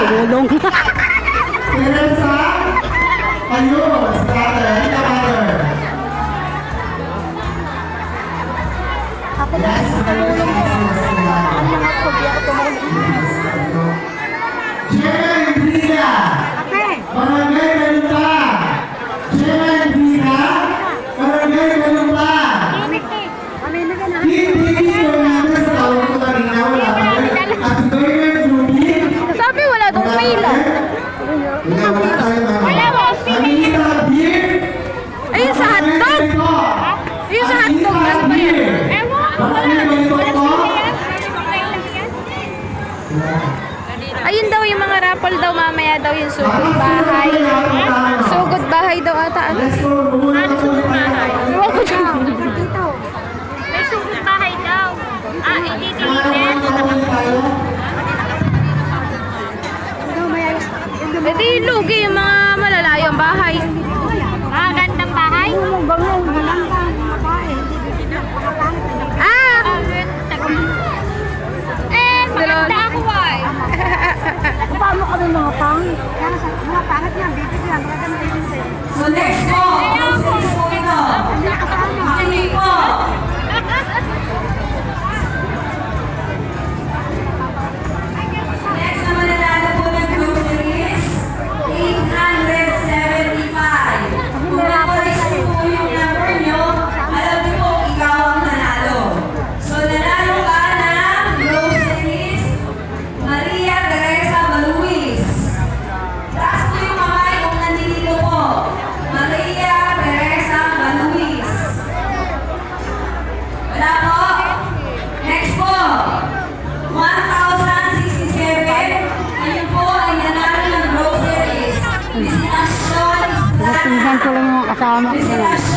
tumulong. Teresa, ayun, sa tatay, mother. Ako na tumulong mo. Ang mga kubya ko tumulong. Gemma Enrica, Barangay Galumpa. Gemma Enrica, Barangay Galumpa. Hindi ko namin sa tawag ko kanina, wala pa rin. At Gayman Ruby. Sabi wala doon pila. Wala tayo mga. Anita Beer. Ayun sa hotdog. Ayun sa hotdog. Ano ba yan? Ayun daw yung mga raffle daw mamaya daw yung sugod bahay. Sugod bahay daw ata. Ano? Sugod bahay? Iwan ko dyan. May sugod bahay daw. Hindi dilitin. Hindi lugi yung mga malalayong bahay. Gandang bahay? Ah! Maganda ako ay. Paano kami mga pangit? Mga pangit yan, bibig yan. So next po, groceries po ito. Makinig po. Next na mananalo po ng groceries, 875. Kung nakulis po yung number nyo, alam niyo po ikaw ang nanalo. So nanalo ka ng groceries, Maria Teresa Baluis. Taas po yung kamay kung nandito po. Maria Teresa Baluis. Wala po? Next po. 1,067. Ayun po ay nanalo ng groceries. Visitasyon. Tingnan ko lang yung kasama. Visitasyon.